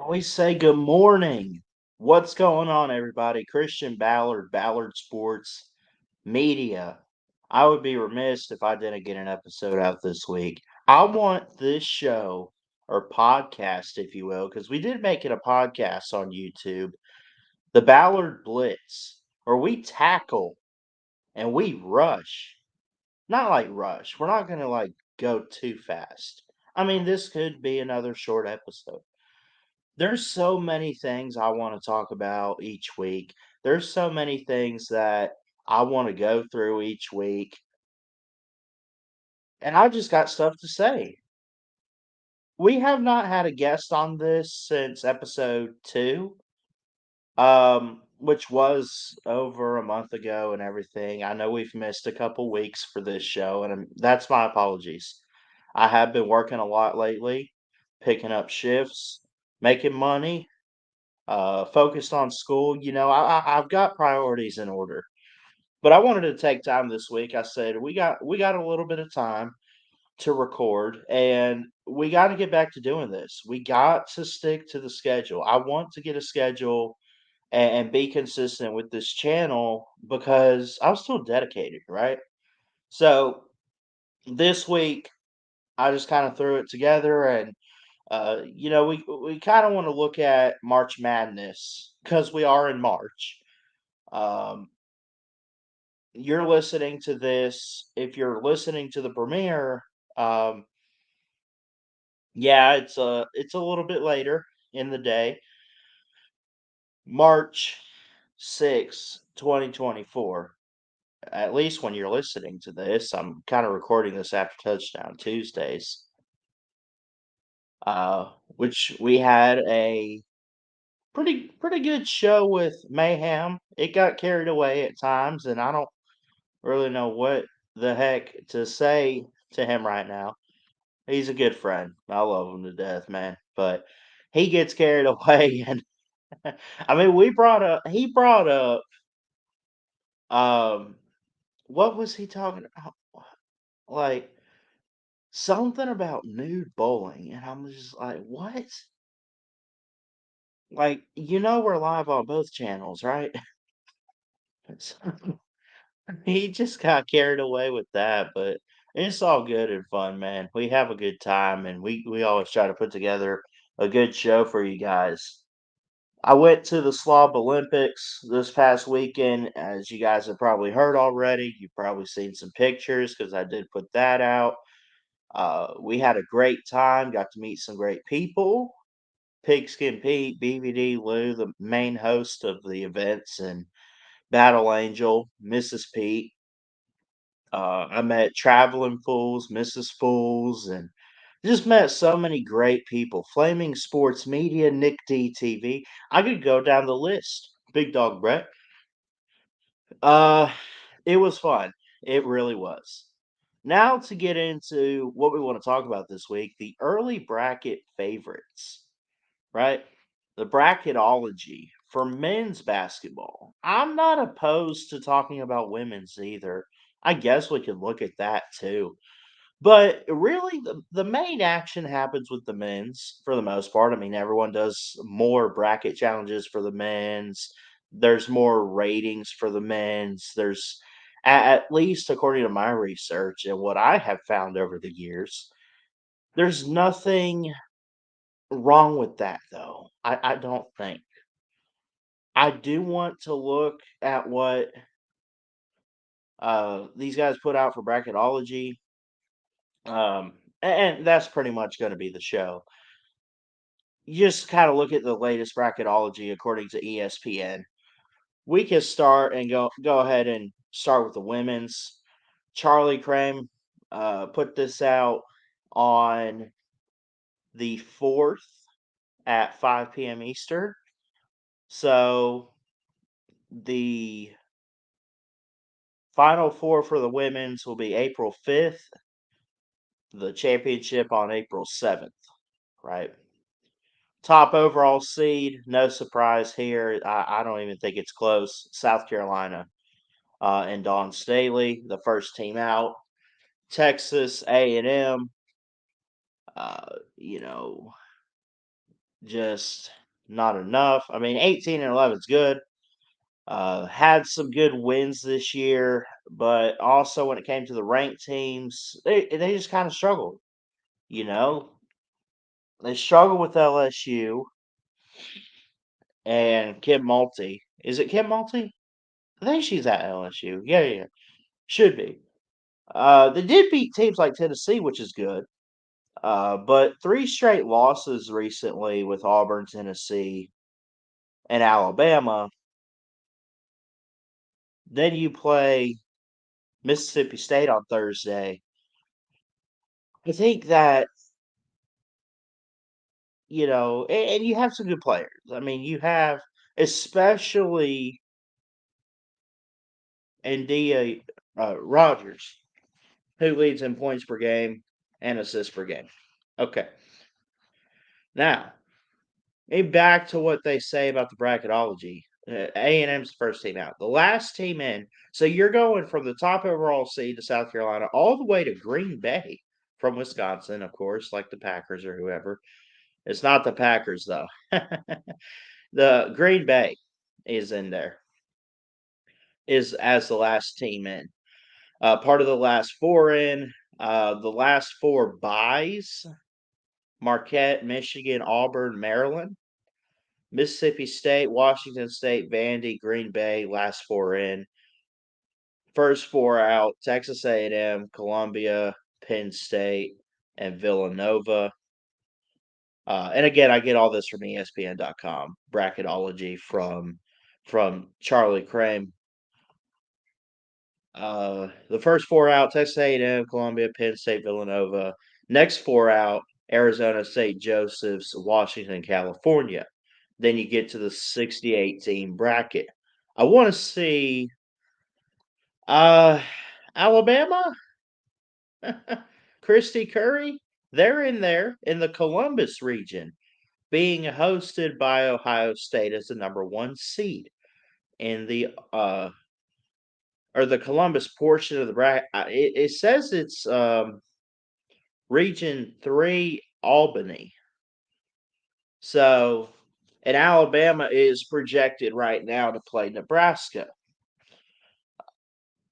We say good morning. What's going on, everybody? Christian Ballard, Ballard Sports Media. I would be remiss if I didn't get an episode out this week. I want this show or podcast, if you will, because we did make it a podcast on YouTube, the Ballard Blitz, where we tackle and we rush. Not like rush. We're not going to go too fast. I mean, this could be another short episode. There's so many things I want to talk about each week. There's so many things that I want to go through each week, and I just got stuff to say. We have not had a guest on this since episode 2, which was over a month ago and everything. I know we've missed a couple weeks for this show, and that's my apologies. I have been working a lot lately, picking up shifts, making money, focused on school. I've got priorities in order. But I wanted to take time this week. I said we got a little bit of time to record, and we got to get back to doing this. We got to stick to the schedule. I want to get a schedule and be consistent with this channel because I'm still dedicated, right? So this week I just kind of threw it together, and we kind of want to look at March Madness because we are in March. Um, you're listening to this. If you're listening to the premiere, um, yeah, it's a little bit later in the day, March 6th, 2024. At least when you're listening to this, I'm kind of recording this after Touchdown Tuesdays, which we had a pretty good show with Mayhem. It got carried away at times, and I don't really know what the heck to say to him right now. He's a good friend. I love him to death, man. But he gets carried away, and I mean, he brought up, um, what was he talking about? Like something about nude bowling, and I'm just like, what? Like, we're live on both channels, right? So, he just got carried away with that, but it's all good and fun, man. We have a good time, and we always try to put together a good show for you guys. I went to the Slob Olympics this past weekend, as you guys have probably heard already. You've probably seen some pictures because I did put that out. We had a great time, got to meet some great people. Pigskin Pete, BVD Lou, the main host of the events, and Battle Angel, Mrs. Pete. I met Traveling Fools, Mrs. Fools, and just met so many great people. Flaming Sports Media, Nick D TV. I could go down the list. Big Dog Brett. Uh, it was fun. It really was. Now to get into what we want to talk about this week, the early bracket favorites, right? The bracketology for men's basketball. I'm not opposed to talking about women's either. I guess we could look at that too. But really, the main action happens with the men's for the most part. I mean, everyone does more bracket challenges for the men's. There's more ratings for the men's. There's, at least according to my research and what I have found over the years, there's nothing wrong with that, though. I don't think. I do want to look at what these guys put out for bracketology. And that's pretty much going to be the show. You just kind of look at the latest bracketology according to ESPN. We can start and go ahead and start with the women's. Charlie Crane put this out on the 4th at 5 p.m. Eastern. So the Final Four for the women's will be April 5th, the championship on April 7th, right? Top overall seed, no surprise here. I don't even think it's close. South Carolina and Dawn Staley, the first team out. Texas A&M, you know, just not enough. I mean, 18-11 is good. Had some good wins this year, but also when it came to the ranked teams, they just kind of struggled. You know, they struggled with LSU and Kim Multi. Is it Kim Multi? I think she's at LSU. Yeah, yeah, yeah. Should be. They did beat teams like Tennessee, which is good. But three straight losses recently with Auburn, Tennessee, and Alabama. Then you play Mississippi State on Thursday. I think that, and you have some good players. I mean, you have, especially India Rogers, who leads in points per game and assists per game. Okay. Now, back to what they say about the bracketology. A&M's the first team out. The last team in. So you're going from the top overall seed to South Carolina all the way to Green Bay from Wisconsin, of course, like the Packers or whoever. It's not the Packers, though. The Green Bay is in there, is as the last team in. Part of the last four in. The last four buys: Marquette, Michigan, Auburn, Maryland. Mississippi State, Washington State, Vandy, Green Bay, last four in. First four out: Texas A&M, Columbia, Penn State, and Villanova. And again, I get all this from ESPN.com. Bracketology from Charlie Crane. The first four out: Texas A&M, Columbia, Penn State, Villanova. Next four out: Arizona, St. Joseph's, Washington, California. Then you get to the 68 team bracket. I want to see Alabama, Christy Curry. They're in there in the Columbus region, being hosted by Ohio State as the number one seed in the or the Columbus portion of the bracket. It says it's Region 3 Albany. So, and Alabama is projected right now to play Nebraska.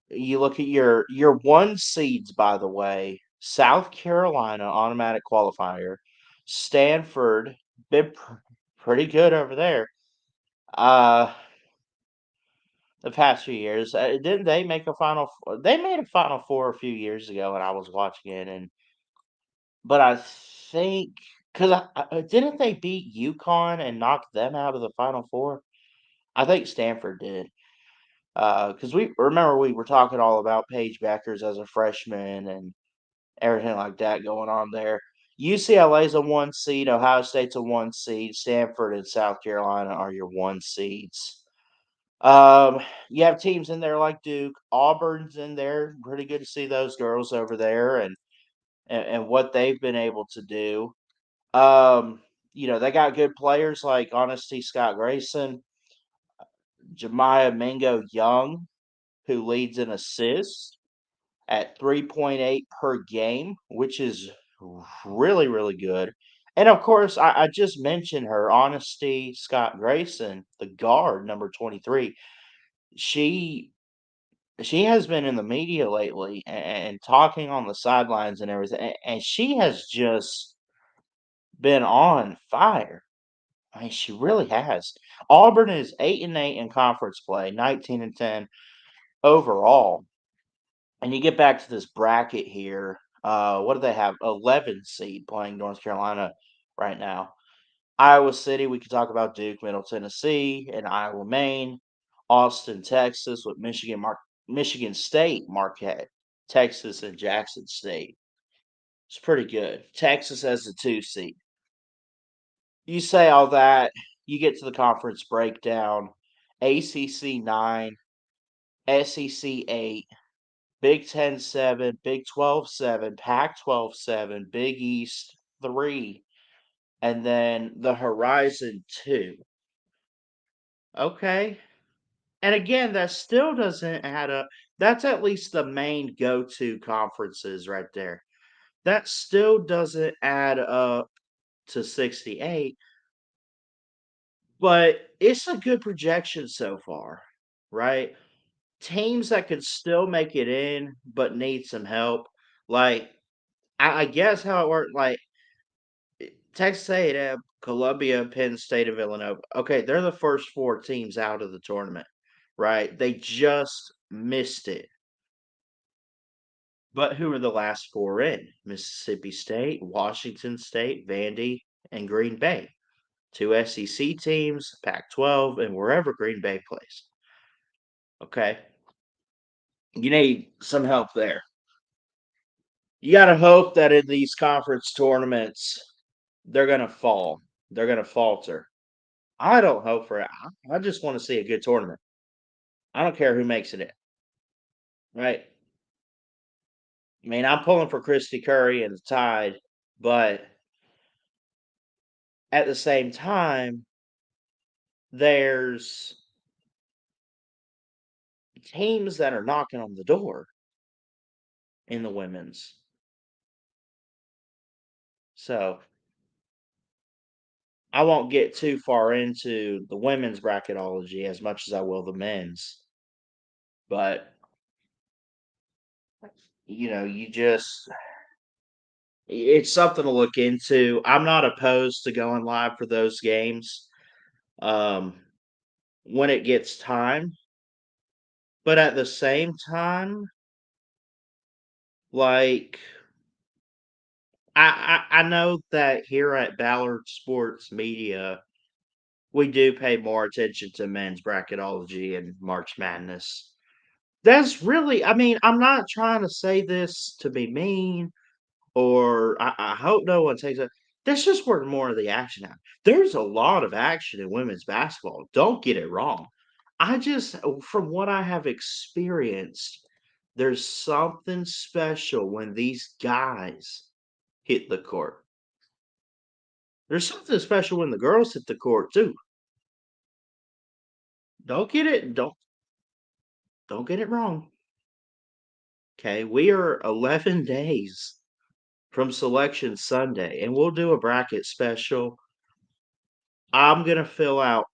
You look at your one seeds, by the way: South Carolina, automatic qualifier; Stanford, been pretty good over there. The past few years, didn't they make a final? They made a Final Four a few years ago, and I was watching it, but I think because didn't they beat UConn and knock them out of the Final Four? I think Stanford did. Because we were talking all about Paige Beckers as a freshman and everything like that going on there. UCLA's a one seed, Ohio State's a one seed, Stanford and South Carolina are your one seeds. You have teams in there like Duke, Auburn's in there. Pretty good to see those girls over there and what they've been able to do. They got good players like Honesty Scott Grayson, Jemiah Mingo Young, who leads in assists at 3.8 per game, which is really, really good. And of course, I just mentioned her, Honesty Scott Grayson, the guard, number 23. She has been in the media lately and talking on the sidelines and everything, and she has just been on fire. I mean, she really has. Auburn is 8-8 in conference play, 19-10 overall. And you get back to this bracket here. What do they have? 11 seed playing North Carolina right now. Iowa City, we could talk about Duke, Middle Tennessee, and Iowa, Maine. Austin, Texas, with Michigan State, Marquette, Texas, and Jackson State. It's pretty good. Texas as the 2 seed. You say all that, you get to the conference breakdown: ACC 9, SEC 8, Big Ten 7, Big 12 7, Pac 12 7, Big East 3, and then the Horizon 2. Okay. And again, that still doesn't add up. That's at least the main go to conferences right there. That still doesn't add up to 68 But it's a good projection so far, right? Teams that could still make it in, but need some help. Like, I guess how it worked, like, Texas A&M, Columbia, Penn State, and Villanova. Okay, they're the first 4 teams out of the tournament, right? They just missed it. But who are the last 4 in? Mississippi State, Washington State, Vandy, and Green Bay. 2 SEC teams, Pac-12, and wherever Green Bay plays. Okay. You need some help there. You got to hope that in these conference tournaments, they're going to fall. They're going to falter. I don't hope for it. I just want to see a good tournament. I don't care who makes it in, right? I mean, I'm pulling for Christy Curry and the Tide, but at the same time, there's teams that are knocking on the door in the women's. So I won't get too far into the women's bracketology as much as I will the men's. But you just it's something to look into. I'm not opposed to going live for those games um, when it gets time. But at the same time, like I know that here at Ballard Sports Media, we do pay more attention to men's bracketology and March Madness. That's really, I mean, I'm not trying to say this to be mean, or I hope no one takes it. That's just where more of the action happens. There's a lot of action in women's basketball. Don't get it wrong. I just, from what I have experienced, there's something special when these guys hit the court. There's something special when the girls hit the court too. Don't get it. Don't get it wrong. Okay, we are 11 days from Selection Sunday, and we'll do a bracket special. I'm gonna fill out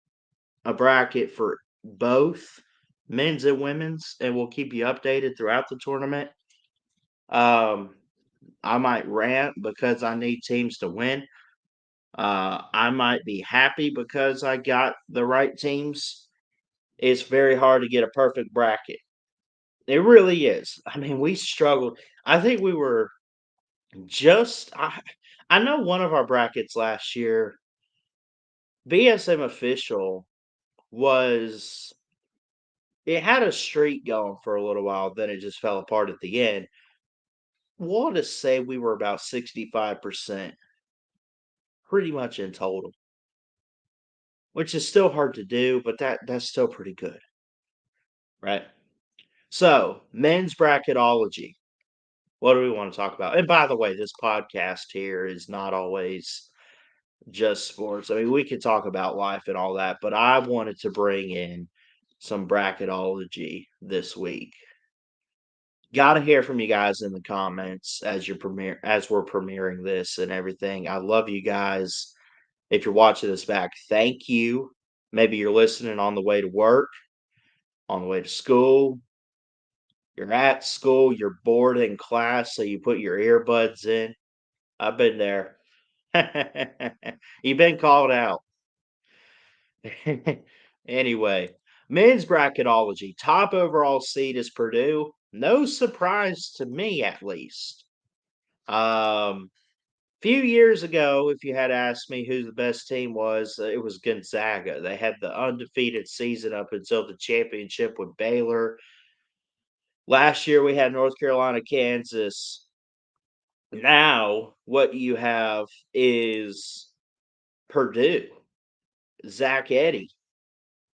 a bracket for both men's and women's, and we'll keep you updated throughout the tournament. Um, I might rant because I need teams to win. I might be happy because I got the right teams. It's very hard to get a perfect bracket. It really is. I mean, we struggled. I think we were just. I know one of our brackets last year, BSM official was it had a streak going for a little while, then it just fell apart at the end. We'll just say we were about 65% pretty much in total, which is still hard to do, but that's still pretty good, right? So, men's bracketology. What do we want to talk about? And by the way, this podcast here is not always just sports. I mean, we could talk about life and all that, but I wanted to bring in some bracketology this week. Got to hear from you guys in the comments as we're premiering this and everything. I love you guys. If you're watching this back, thank you. Maybe you're listening on the way to work, on the way to school. You're at school, you're bored in class, so you put your earbuds in. I've been there. You've been called out. Anyway, men's bracketology. Top overall seed is Purdue. No surprise to me, at least. Few years ago, if you had asked me who the best team was, it was Gonzaga. They had the undefeated season up until the championship with Baylor. Last year, we had North Carolina, Kansas. Now, what you have is Purdue, Zach Edey,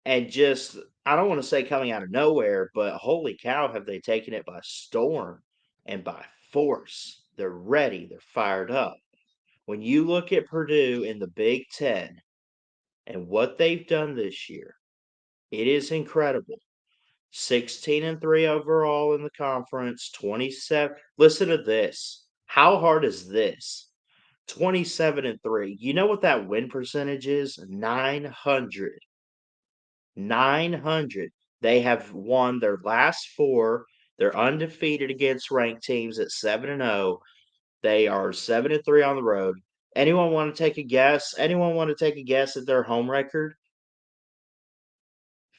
and just I don't want to say coming out of nowhere, but holy cow, have they taken it by storm and by force. They're ready, they're fired up. When you look at Purdue in the Big Ten and what they've done this year, it is incredible. 16-3 overall in the conference, 27. Listen to this. How hard is this? 27-3. You know what that win percentage is? 900. 900. They have won their last 4. They're undefeated against ranked teams at 7-0. They are 7-3 on the road. Anyone want to take a guess? Anyone want to take a guess at their home record?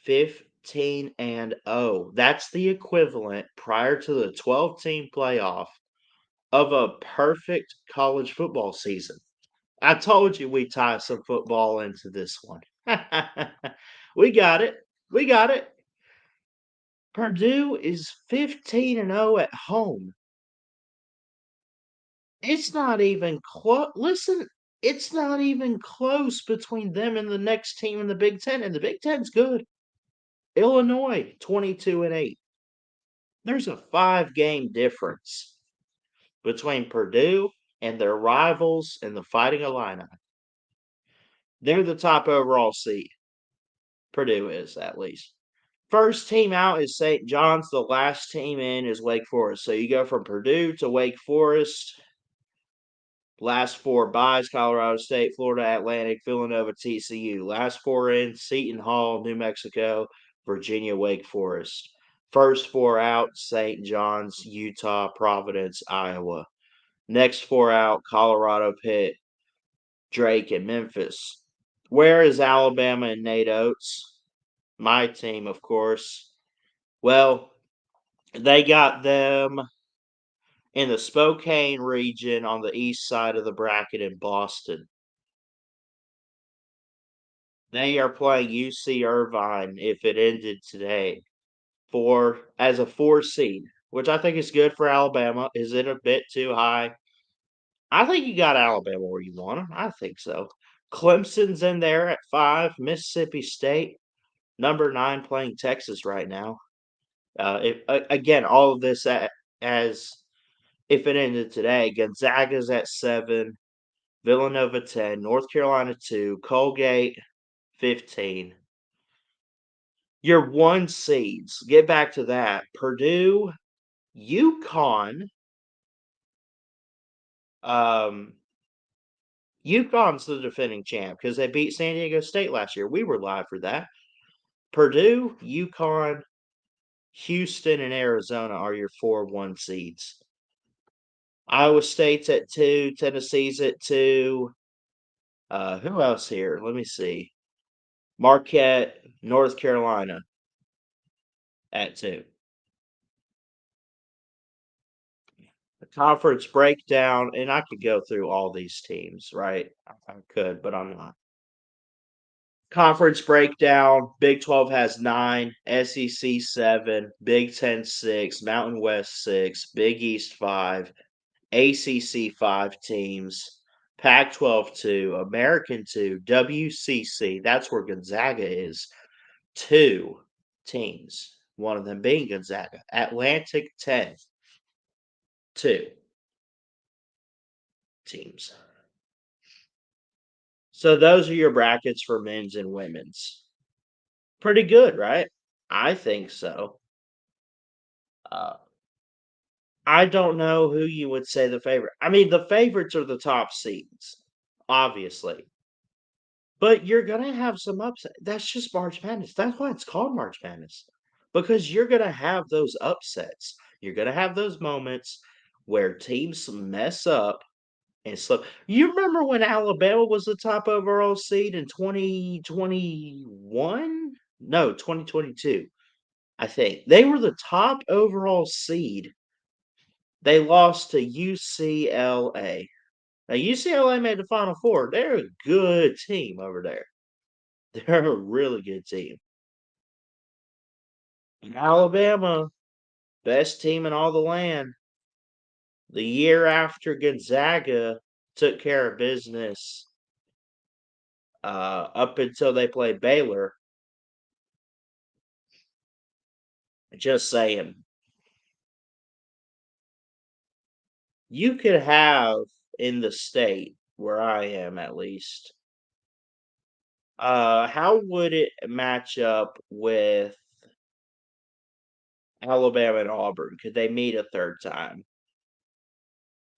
15-0. That's the equivalent prior to the 12-team playoff of a perfect college football season. I told you we'd tie some football into this one. We got it. We got it. Purdue is 15-0 at home. It's not even close. Listen, it's not even close between them and the next team in the Big Ten, and the Big Ten's good. Illinois, 22-8. There's a 5-game difference between Purdue and their rivals in the Fighting Illini. They're the top overall seed. Purdue is, at least. First team out is St. John's. The last team in is Wake Forest. So you go from Purdue to Wake Forest. Last 4 byes: Colorado State, Florida Atlantic, Villanova, TCU. Last 4 in: Seton Hall, New Mexico, Virginia, Wake Forest. First 4 out: St. John's, Utah, Providence, Iowa. Next 4 out: Colorado, Pitt, Drake, and Memphis. Where is Alabama and Nate Oates? My team, of course. Well, they got them in the Spokane region on the east side of the bracket in Boston. They are playing UC Irvine if it ended today as a 4 seed, which I think is good for Alabama. Is it a bit too high? I think you got Alabama where you want them. I think so. Clemson's in there at 5. Mississippi State, number 9, playing Texas right now. Again, all of this as if it ended today. Gonzaga's at 7. Villanova 10. North Carolina 2. Colgate 15. Your 1 seeds. Get back to that. Purdue, UConn. UConn's the defending champ because they beat San Diego State last year. We were live for that. Purdue, UConn, Houston, and Arizona are your 4-1 seeds. Iowa State's at 2. Tennessee's at 2. Who else here? Let me see. Marquette, North Carolina at 2. The conference breakdown, and I could go through all these teams, right? I could, but I'm not. Conference breakdown: Big 12 has 9, SEC 7, Big 10 6, Mountain West 6, Big East 5, ACC 5 teams, Pac 12 2, American 2, WCC, that's where Gonzaga is, 2 teams, one of them being Gonzaga. Atlantic 10, 2 teams. So those are your brackets for men's and women's. Pretty good, right? I think so. I don't know who you would say the favorite. I mean, the favorites are the top seeds, obviously. But you're gonna have some upset. That's just March Madness. That's why it's called March Madness. Because you're gonna have those upsets. You're gonna have those moments where teams mess up and slip. You remember when Alabama was the top overall seed in 2021? No, 2022. I think. They were the top overall seed. They lost to UCLA. Now, UCLA made the Final Four. They're a good team over there. They're a really good team. And Alabama, best team in all the land. The year after Gonzaga took care of business, up until they played Baylor. Just saying. You could have in the state where I am, at least. How would it match up with Alabama and Auburn? Could they meet a third time?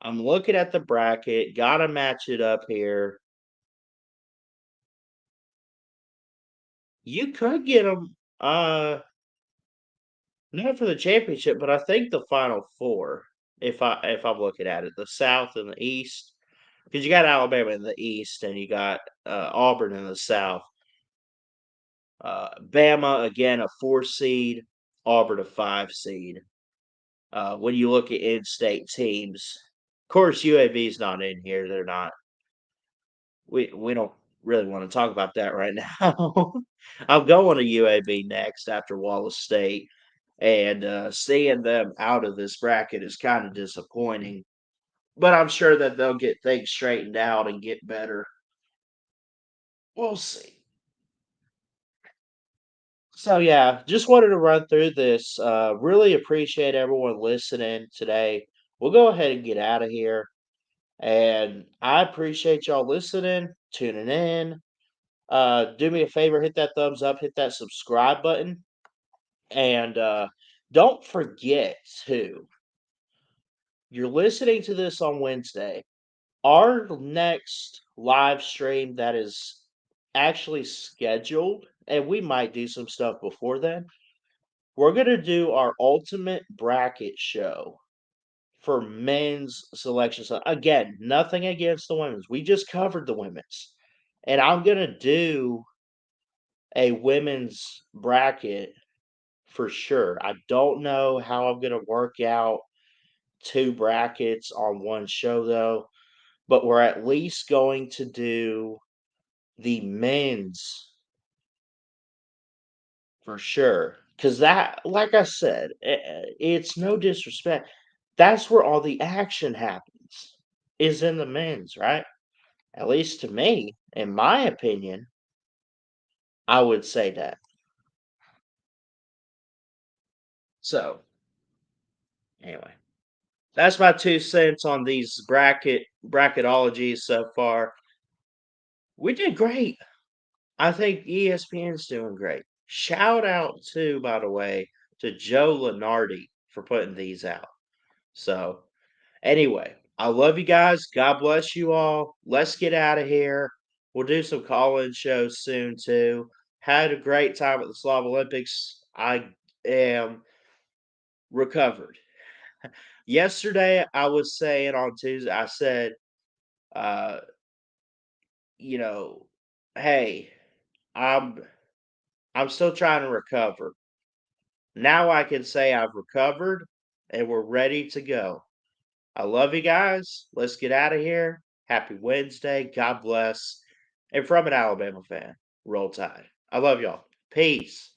I'm looking at the bracket, gotta match it up here. You could get them, not for the championship, but I think the Final Four. If I'm looking at it, the South and the East, because you got Alabama in the East and you got Auburn in the South. Bama again a 4 seed, Auburn a 5 seed. When you look at in-state teams, of course UAB's not in here. They're not. We don't really want to talk about that right now. I'm going to UAB next after Wallace State, and seeing them out of this bracket is kind of disappointing. But I'm sure that they'll get things straightened out and get better. We'll see. So yeah, just wanted to run through this. Really appreciate everyone listening today. We'll go ahead and get out of here. And I appreciate y'all listening, tuning in. Do me a favor, hit that thumbs up, hit that subscribe button. And don't forget to, you're listening to this on Wednesday. Our next live stream that is actually scheduled, and we might do some stuff before then. We're going to do our ultimate bracket show for men's selection. So again, nothing against the women's. We just covered the women's. And I'm going to do a women's bracket for sure. I don't know how I'm going to work out 2 brackets on one show though, but we're at least going to do the men's for sure. Because that, like I said, it's no disrespect. That's where all the action happens, is in the men's, right? At least to me, in my opinion, I would say that. So, anyway, that's my 2 cents on these bracketologies so far. We did great. I think ESPN's doing great. Shout out to, by the way, to Joe Lenardi for putting these out. So, anyway, I love you guys. God bless you all. Let's get out of here. We'll do some call-in shows soon too. Had a great time at the Slav Olympics. I am recovered. Yesterday, I was saying on Tuesday, I said, uh, you know, hey, I'm I'm still trying to recover. Now I can say I've recovered and we're ready to go. I love you guys. Let's get out of here. Happy Wednesday. God bless. And from an Alabama fan, roll tide. I love y'all. Peace.